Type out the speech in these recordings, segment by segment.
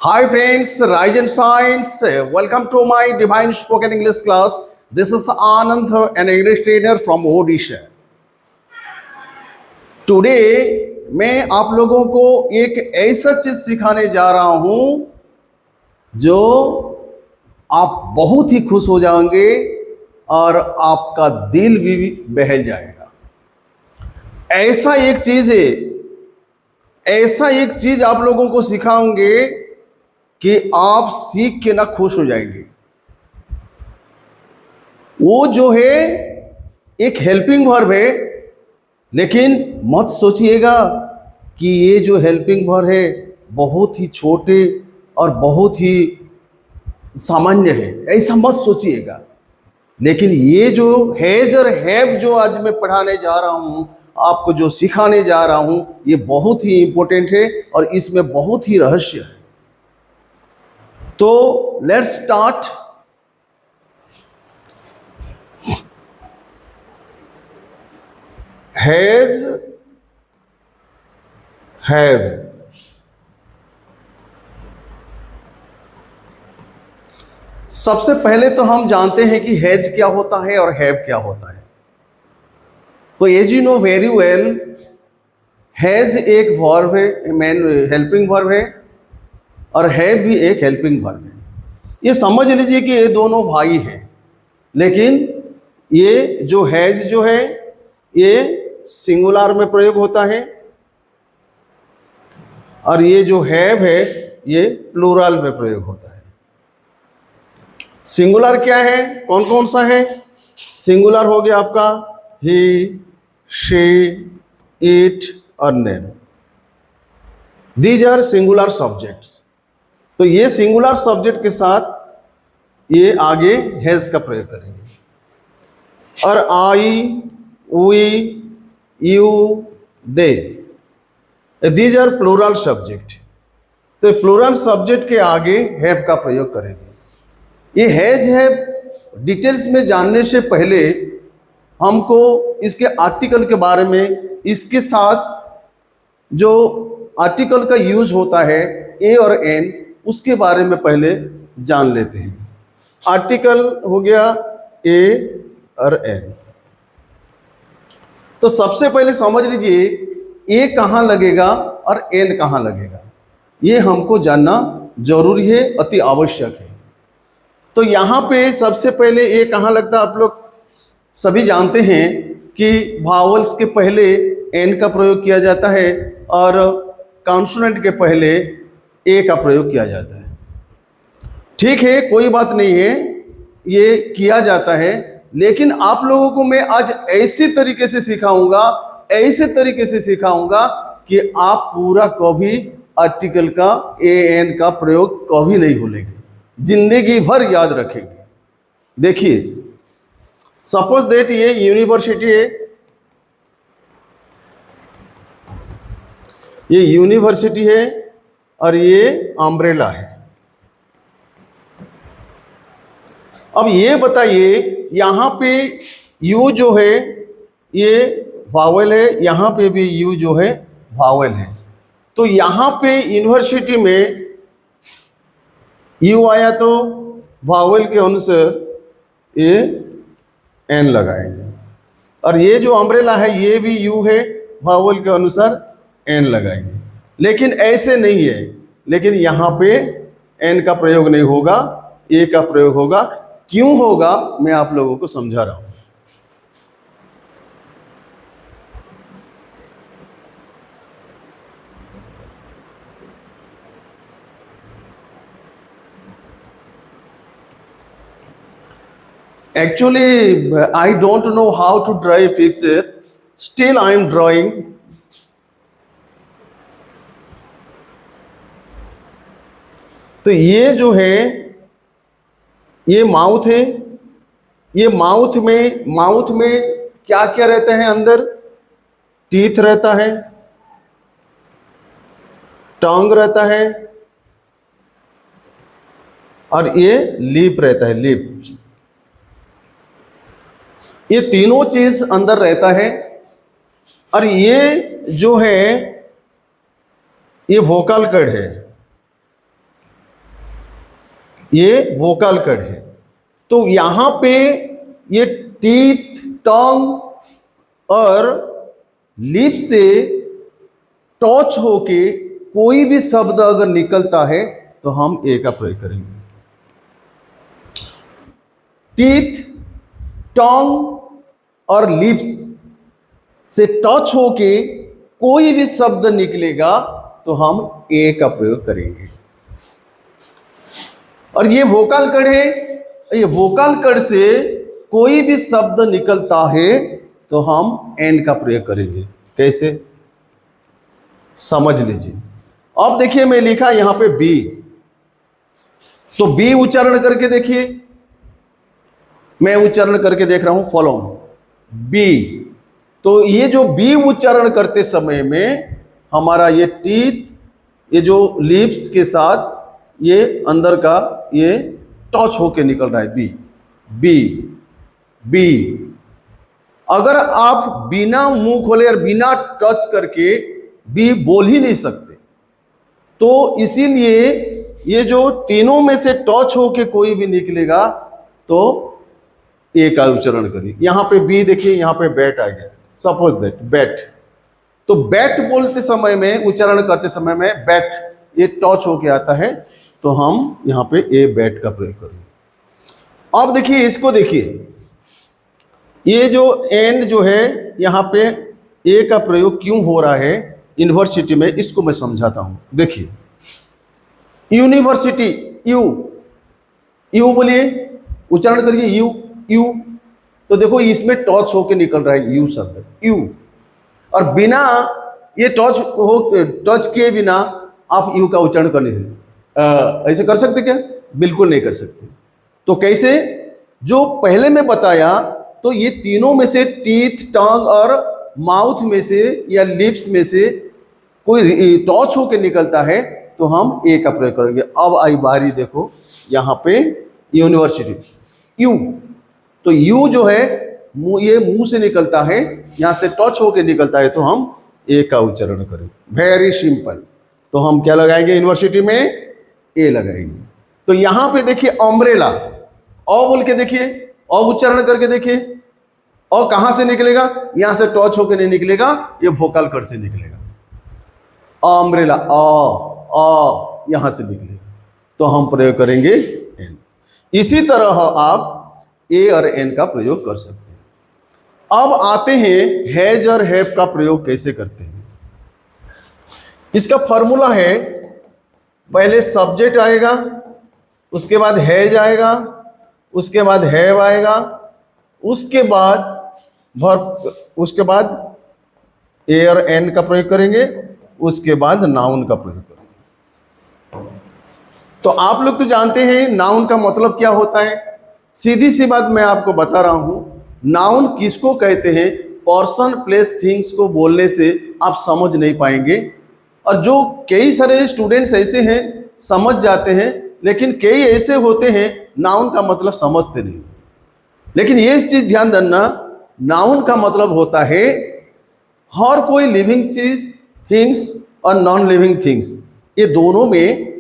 Hi friends, Rise and Science. Welcome to my Divine Spoken English class. This is Anand, an English trainer from Odisha. Today मैं आप लोगों को एक ऐसा चीज सिखाने जा रहा हूं जो आप बहुत ही खुश हो जाएंगे और आपका दिल भी बहल जाएगा। ऐसा एक चीज आप लोगों को सिखाऊंगे कि आप सीख के ना खुश हो जाएंगे। वो जो है एक हेल्पिंग वर्ब है, लेकिन मत सोचिएगा कि ये जो हेल्पिंग वर्ब है बहुत ही छोटे और बहुत ही सामान्य है, ऐसा मत सोचिएगा। लेकिन ये जो हैज और हैव जो आज मैं पढ़ाने जा रहा हूं, आपको जो सिखाने जा रहा हूं, ये बहुत ही इंपॉर्टेंट है और इसमें बहुत ही रहस्य है। तो लेट्स स्टार्ट। Has, have. सबसे पहले तो हम जानते हैं कि हैज क्या होता है और हैव क्या होता है। तो as you know very well, has एक वर्ब है, हेल्पिंग वर्ब है, और हैव भी एक हेल्पिंग वर्ब है। ये समझ लीजिए कि ये दोनों भाई हैं, लेकिन ये जो हैज जो है ये सिंगुलर में प्रयोग होता है और ये जो हैव है ये प्लूरल में प्रयोग होता है। सिंगुलर क्या है, कौन कौन सा है? सिंगुलर हो गया आपका ही, शी, इट और them. These are singular subjects. तो ये सिंगुलर सब्जेक्ट के साथ ये आगे हैज का प्रयोग करेंगे। और I, we, you, they, these are plural subject. तो प्लूरल सब्जेक्ट के आगे हैव का प्रयोग करेंगे। ये हैज हैव डिटेल्स में जानने से पहले हमको इसके आर्टिकल के बारे में, इसके साथ जो आर्टिकल का यूज होता है ए और एन, उसके बारे में पहले जान लेते हैं। आर्टिकल हो गया ए और एन। तो सबसे पहले समझ लीजिए ए कहाँ लगेगा और एन कहाँ लगेगा, ये हमको जानना जरूरी है, अति आवश्यक है। तो यहाँ पे सबसे पहले ए कहाँ लगता है? आप लोग सभी जानते हैं कि वावल्स के पहले एन का प्रयोग किया जाता है और कॉन्सोनेंट के पहले ए का प्रयोग किया जाता है। ठीक है, कोई बात नहीं है, ये किया जाता है, लेकिन आप लोगों को मैं आज ऐसे तरीके से सिखाऊंगा कि आप पूरा कभी आर्टिकल का ए एन का प्रयोग कभी नहीं भूलेंगे, जिंदगी भर याद रखेंगे। देखिए, सपोज दैट ये यूनिवर्सिटी है, ये यूनिवर्सिटी है और ये अम्ब्रेला है। अब ये बताइए, यहाँ पे यू जो है ये वावल है, यहाँ पे भी यू जो है वावल है। तो यहाँ पे यूनिवर्सिटी में यू आया तो वावल के अनुसार ये एन लगाएंगे, और ये जो अम्ब्रेला है ये भी यू है, वावल के अनुसार एन लगाएंगे। लेकिन ऐसे नहीं है, लेकिन यहाँ पे एन का प्रयोग नहीं होगा, ए का प्रयोग होगा। क्यों होगा मैं आप लोगों को समझा रहा हूं। Actually, I don't know how to draw a picture. Still, I am drawing. तो ये जो है ये माउथ है। ये माउथ में क्या क्या रहता है? अंदर टीथ रहता है, टंग रहता है और ये लिप रहता है, लिप्स। ये तीनों चीज अंदर रहता है। और ये जो है ये वोकल कॉर्ड है। ये वोकल कड़ है। तो यहां पे ये टीथ, टंग और लिप से टच होके कोई भी शब्द अगर निकलता है तो हम ए का प्रयोग करेंगे। टीथ, टंग और लिप्स से टच होके कोई भी शब्द निकलेगा तो हम ए का प्रयोग करेंगे। और ये वोकल कड़ है, ये वोकल कड़ से कोई भी शब्द निकलता है तो हम एन का प्रयोग करेंगे। कैसे, समझ लीजिए। अब देखिए मैं लिखा यहां पे बी, तो बी उच्चारण करके देखिए, मैं उच्चारण करके देख रहा हूं, फॉलो बी। तो ये जो बी उच्चारण करते समय में हमारा ये टीथ, ये जो लिप्स के साथ ये अंदर का ये टच होके निकल रहा है, बी बी बी। अगर आप बिना मुंह खोले और बिना टच करके बी बोल ही नहीं सकते, तो इसीलिए ये जो तीनों में से टच होके कोई भी निकलेगा तो ए का उच्चारण करिए। यहां पे बी देखिए, यहां पे बैट आ गया, सपोज दैट बैट। तो बैट बोलते समय में, उच्चारण करते समय में बैट ये टच होके आता है तो हम यहां पे ए बैट का प्रयोग करेंगे। अब देखिए इसको देखिए, ये जो एंड जो है यहां पे ए का प्रयोग क्यों हो रहा है यूनिवर्सिटी में, इसको मैं समझाता हूं। देखिए यूनिवर्सिटी, यू, यू बोलिए, उच्चारण करिए यू यू। तो देखो इसमें टच होके निकल रहा है यू शब्द, यू। और बिना ये टच किए बिना आप यू का उच्चारण करने ऐसे कर सकते क्या? बिल्कुल नहीं कर सकते। तो कैसे, जो पहले मैं बताया, तो ये तीनों में से टीथ, टंग और माउथ में से या लिप्स में से कोई टच होके निकलता है तो हम ए का प्रयोग करेंगे। अब आई बारी, देखो यहाँ पे यूनिवर्सिटी, यू। तो यू जो है ये मुंह से निकलता है, यहाँ से टच होके निकलता है तो हम ए का उच्चारण करें। Very simple. तो हम क्या लगाएंगे यूनिवर्सिटी में? ए लगाएंगे। तो यहाँ पे देखिए अम्ब्रेला, औ बोल के देखिए, औ उच्चारण करके देखिए, और कहां से निकलेगा? यहां से टच होके नहीं निकलेगा, ये वोकल कट से निकलेगा। अम्ब्रेला, अ यहां से निकलेगा तो हम प्रयोग करेंगे एन। इसी तरह आप ए और एन का प्रयोग कर सकते हैं। अब आते हैं हैज और हैव का प्रयोग कैसे करते हैं। इसका फॉर्मूला है, पहले सब्जेक्ट आएगा, उसके बाद हैज आएगा, उसके बाद हैव आएगा, उसके बाद वर्ब, उसके बाद ए और एन का प्रयोग करेंगे, उसके बाद नाउन का प्रयोग करेंगे। तो आप लोग तो जानते हैं नाउन का मतलब क्या होता है। सीधी सी बात मैं आपको बता रहा हूं, नाउन किसको कहते हैं, पर्सन, प्लेस, थिंग्स को बोलने से आप समझ नहीं पाएंगे। और जो कई सारे स्टूडेंट्स ऐसे हैं समझ जाते हैं, लेकिन कई ऐसे होते हैं नाउन का मतलब समझते नहीं। लेकिन ये चीज ध्यान देना, नाउन का मतलब होता है हर कोई लिविंग चीज, थिंग्स और नॉन लिविंग थिंग्स, ये दोनों में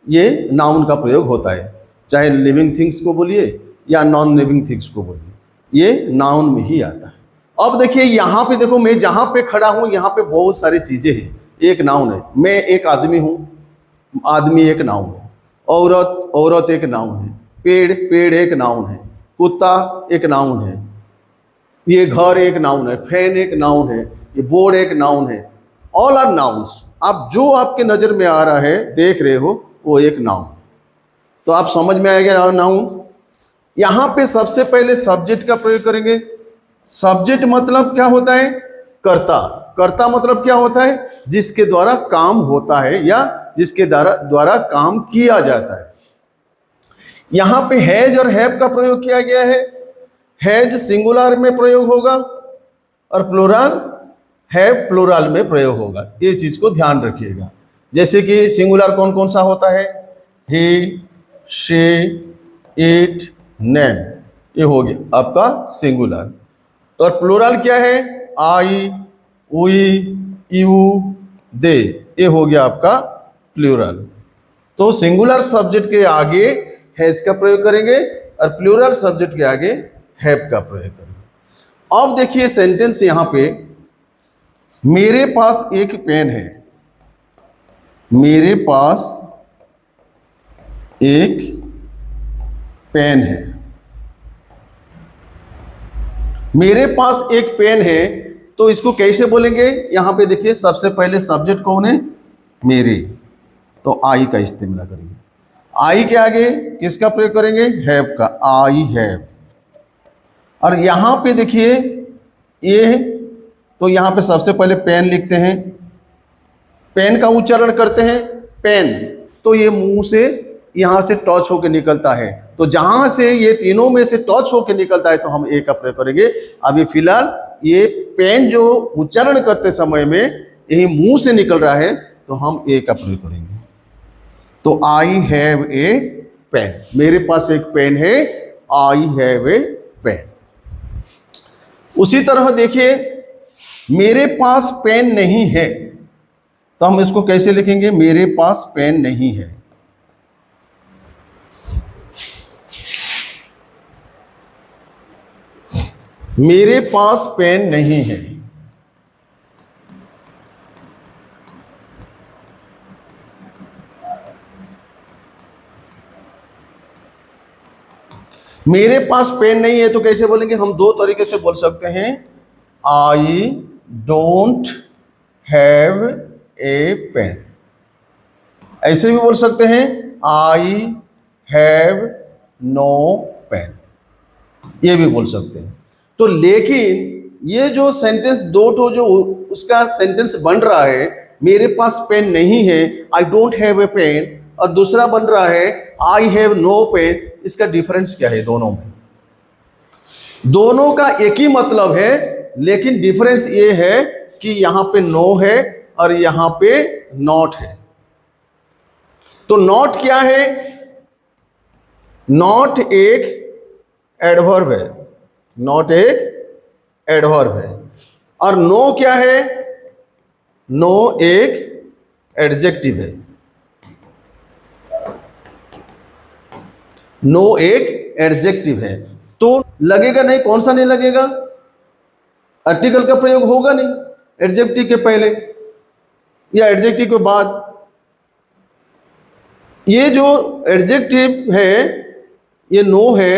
ये नाउन का प्रयोग होता है। चाहे लिविंग थिंग्स को बोलिए या नॉन लिविंग थिंग्स को बोलिए, ये नाउन में ही आता है। अब देखिए यहाँ पे, देखो मैं जहाँ पे खड़ा हूँ यहाँ पे बहुत सारी चीजें हैं। एक नाउन है, मैं एक आदमी हूँ, आदमी एक नाउन है, औरत, औरत एक नाउन है, पेड़, पेड़ एक नाउन है, कुत्ता एक नाउन है, ये घर एक नाउन है, फैन एक नाउन है, ये बोर्ड एक नाउन है। All are nouns. आप जो आपके नज़र में आ रहा है, देख रहे हो, वो एक नाउन। तो आप समझ में आएगा नाउन। यहाँ पे सबसे पहले सब्जेक्ट का प्रयोग करेंगे। सब्जेक्ट मतलब क्या होता है? कर्ता। कर्ता मतलब क्या होता है? जिसके द्वारा काम होता है या जिसके द्वारा काम किया जाता है। यहाँ पे हैज और हैव का प्रयोग किया गया है। हैज सिंगुलर में प्रयोग होगा और प्लूरल, हैव प्लूरल में प्रयोग होगा। ये चीज को ध्यान रखिएगा। जैसे कि सिंगुलर कौन कौन सा होता है? ही, शी, इट, नेम, ये हो गया आपका सिंगुलर। और प्लूरल क्या है? आई, वी, यू, दे, ये हो गया आपका प्लूरल। तो सिंगुलर सब्जेक्ट के आगे हैज का प्रयोग करेंगे और प्लूरल सब्जेक्ट के आगे हैव का प्रयोग करेंगे। अब देखिए सेंटेंस यहां पे, मेरे पास एक पेन है, मेरे पास एक पेन है, मेरे पास एक पेन है, तो इसको कैसे बोलेंगे? यहां पे देखिए सबसे पहले सब्जेक्ट कौन है? मेरे, तो आई का इस्तेमाल करेंगे। आई के आगे किसका प्रयोग करेंगे? हैव का, आई हैव। और यहां पे देखिए ये, तो यहां पे सबसे पहले पेन लिखते हैं, पेन का उच्चारण करते हैं पेन, तो ये मुंह से यहां से टच होकर निकलता है, तो जहां से ये तीनों में से टच होकर निकलता है तो हम ए का प्रयोग करेंगे। अभी फिलहाल ये पेन जो उच्चारण करते समय में यही मुंह से निकल रहा है तो हम ए का प्रयोग करेंगे। तो आई हैव ए पेन, मेरे पास एक पेन है, आई हैव ए पेन। उसी तरह देखिए मेरे पास पेन नहीं है, तो हम इसको कैसे लिखेंगे? मेरे पास पेन नहीं है। मेरे पास पेन नहीं है। मेरे पास पेन नहीं है तो कैसे बोलेंगे? हम दो तरीके से बोल सकते हैं, I don't have a pen, ऐसे भी बोल सकते हैं आई हैव नो पेन, ये भी बोल सकते हैं। तो लेकिन ये जो सेंटेंस दो ठो जो उसका सेंटेंस बन रहा है, मेरे पास पेन नहीं है, I don't have a pen, और दूसरा बन रहा है आई हैव नो पेन, इसका डिफरेंस क्या है दोनों में? दोनों का एक ही मतलब है, लेकिन डिफरेंस ये है कि यहां पे नो है और यहां पे नॉट है। तो नॉट क्या है? नॉट एक एडवर्ब है, नॉट एक एडवर्ब है, और नो क्या है? नो एक एडजेक्टिव है। नो एक एडजेक्टिव है, तो लगेगा नहीं, कौन सा नहीं लगेगा? आर्टिकल का प्रयोग होगा नहीं एडजेक्टिव के पहले या एडजेक्टिव के बाद। ये जो एडजेक्टिव है ये नो है,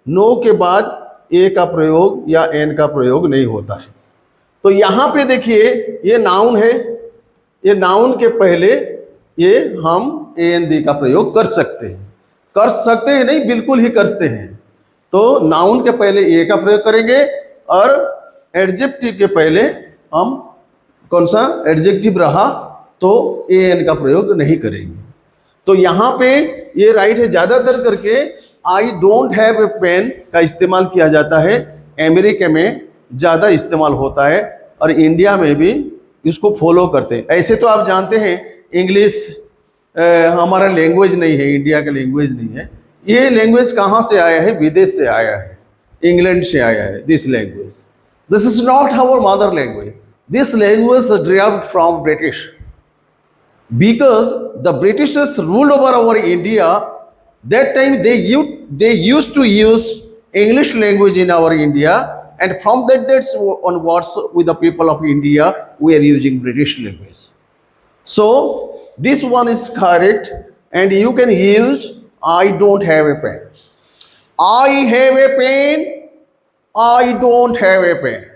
नो के बाद ए का प्रयोग या एन का प्रयोग नहीं होता है। तो यहां पे देखिए ये नाउन है, ये नाउन के पहले ये हम ए एन डी का प्रयोग कर सकते हैं, कर सकते हैं नहीं, बिल्कुल ही करते हैं। तो नाउन के पहले ए का प्रयोग करेंगे और एडजेक्टिव के पहले हम कौन सा एडजेक्टिव रहा तो ए एन का प्रयोग नहीं करेंगे। तो यहाँ पे ये राइट है, ज़्यादातर करके I don't have a pen का इस्तेमाल किया जाता है, अमेरिका में ज़्यादा इस्तेमाल होता है और इंडिया में भी इसको फॉलो करते हैं। ऐसे तो आप जानते हैं इंग्लिश हमारा लैंग्वेज नहीं है, इंडिया का लैंग्वेज नहीं है। ये लैंग्वेज कहाँ से आया है? विदेश से आया है, इंग्लैंड से आया है। This language, this is not our mother language, this language derived from British, because the Britishers ruled over our India. That time they used to use English language in our India, and from that dates onwards with the people of India we are using British language. So this one is correct, and you can use I don't have a pen. I have a pen, I don't have a pen.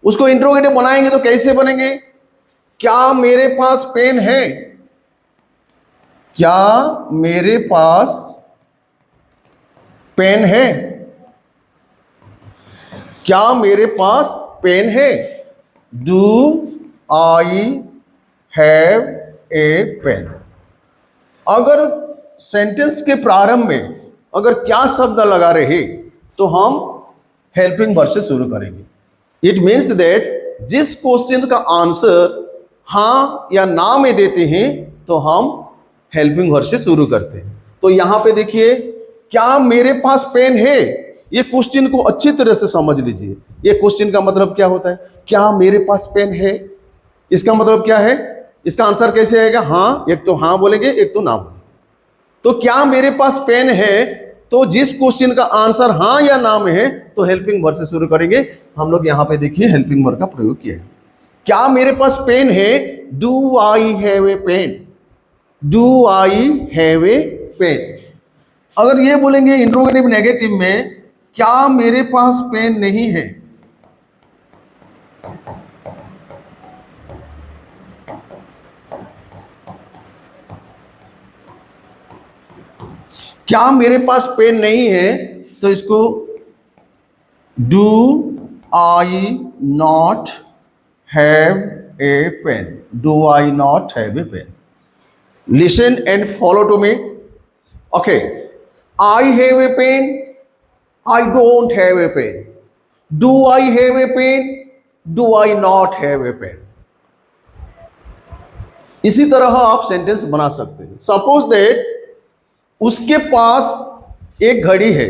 उसको interrogative बनाएंगे तो कैसे बनेंगे? क्या मेरे पास pen है? क्या मेरे पास पेन है? क्या मेरे पास पेन है? Do I have a pen. अगर सेंटेंस के प्रारंभ में अगर क्या शब्द लगा रहे तो हम हेल्पिंग वर्ब से शुरू करेंगे। इट मीन्स दैट जिस क्वेश्चन का आंसर हाँ या ना में देते हैं तो हम हेल्पिंग वर्ब से शुरू करते हैं। तो यहां पे देखिए, क्या मेरे पास पेन है, ये क्वेश्चन को अच्छी तरह से समझ लीजिए। ये क्वेश्चन का मतलब क्या होता है? क्या मेरे पास पेन है, इसका मतलब क्या है? इसका आंसर कैसे आएगा? हाँ, एक तो हाँ बोलेंगे, एक तो ना बोलेंगे। तो क्या मेरे पास पेन है, तो जिस क्वेश्चन का आंसर हाँ या ना में है तो हेल्पिंग वर्ब से शुरू करेंगे। हम लोग यहाँ पे देखिए हेल्पिंग वर्ब का प्रयोग किया है। क्या मेरे पास पेन है, do I have a pen, do I have a pen. अगर ये बोलेंगे इंट्रोगेटिव नेगेटिव में, क्या मेरे पास पेन नहीं है, क्या मेरे पास पेन नहीं है, तो इसको do I not have a pen, do I not have a pen. Listen and follow to me. Okay, I have a pen, I don't have a pen, do I have a pen, do I not have a pen. इसी तरह आप sentence बना सकते हैं। Suppose that उसके पास एक घड़ी है,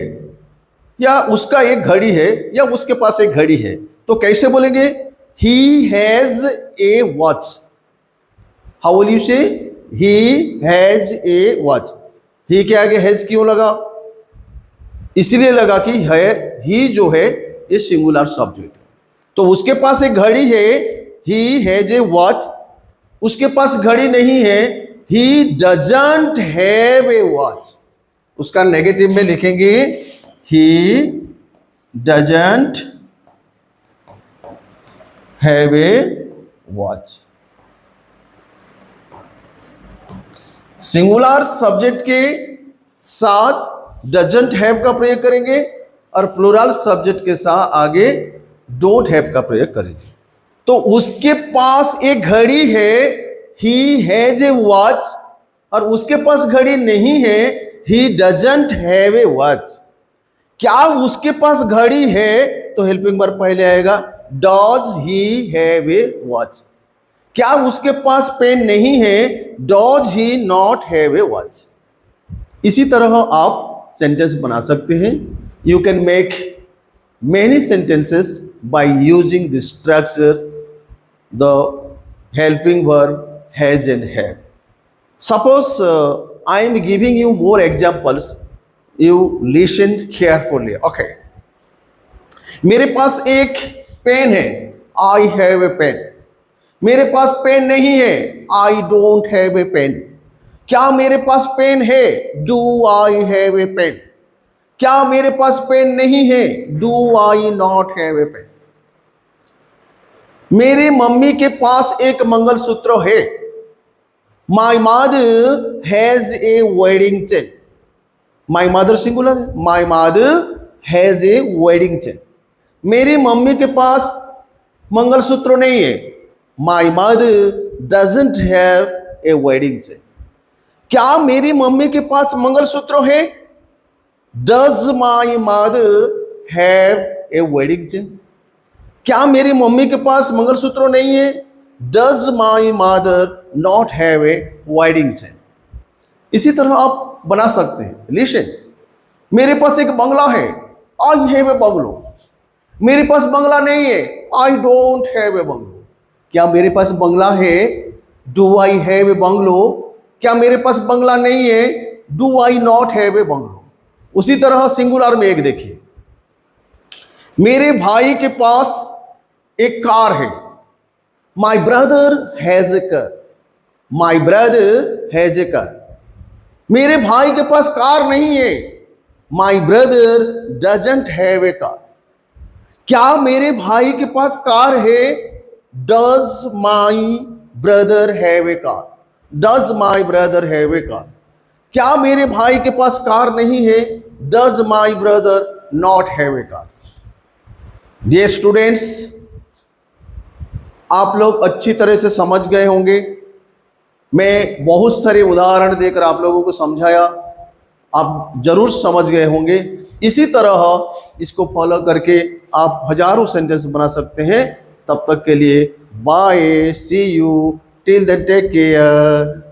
या उसका एक घड़ी है, या उसके पास एक घड़ी है, तो कैसे बोलेंगे? He has a watch. How will you say? He has a watch. ही के आगे हैज क्यों लगा? इसलिए लगा कि है, ही जो है ये सिंगुलर सब्जेक्ट है। तो उसके पास एक घड़ी है, ही हैज ए वॉच। उसके पास घड़ी नहीं है, he doesn't have a watch. उसका नेगेटिव में लिखेंगे he doesn't have a watch. Singular subject के साथ डजंट हैव का प्रयोग करेंगे और प्लूरल सब्जेक्ट के साथ आगे डोंट हैव का प्रयोग करेंगे। तो उसके पास एक घड़ी है, ही हैज ए वॉच, और उसके पास घड़ी नहीं है, he doesn't have a watch. क्या उसके पास घड़ी है, तो हेल्पिंग वर्ब पहले आएगा, does he have a watch. क्या उसके पास पेन नहीं है, does he not have A watch. इसी तरह आप सेंटेंस बना सकते हैं। You can make many sentences by using the structure, the helping verb has and have. Suppose I am giving you more examples. You listen carefully. Okay. मेरे पास एक pen है, I have a pen. मेरे पास pen नहीं है, I don't have a pen. क्या मेरे पास पेन है, Do I have a pen? क्या मेरे पास पेन नहीं है, Do I not have a pen? मेरी मम्मी के पास एक मंगलसूत्र है, My mother has a wedding chain. My mother singular है, My mother has a wedding chain. मेरी मम्मी के पास मंगलसूत्र नहीं है, My mother doesn't have a wedding chain. क्या मेरी मम्मी के पास मंगलसूत्र है? Does my mother have a wedding chain? क्या मेरी मम्मी के पास मंगलसूत्र नहीं है? Does my mother not have a wedding chain? इसी तरह आप बना सकते हैं। लिसन, मेरे पास एक बंगला है, I have a bungalow. मेरे पास बंगला नहीं है, I don't have a bungalow. क्या मेरे पास बंगला है, Do I have a bungalow? क्या मेरे पास बंगला नहीं है, Do I not have a bungalow? उसी तरह सिंगुलर में एक देखिए, मेरे भाई के पास एक कार है, My brother has a car. My brother has a car. मेरे भाई के पास कार नहीं है, My brother doesn't have a car. क्या मेरे भाई के पास कार है? Does my brother have a car? Does my brother have a car? क्या मेरे भाई के पास कार नहीं है? Does my brother not have a car? Dear students, आप लोग अच्छी तरह से समझ गए होंगे। मैं बहुत सारे उदाहरण देकर आप लोगों को समझाया, आप जरूर समझ गए होंगे। इसी तरह इसको फॉलो करके आप हजारों सेंटेंस बना सकते हैं। तब तक के लिए bye, see you, till then take care.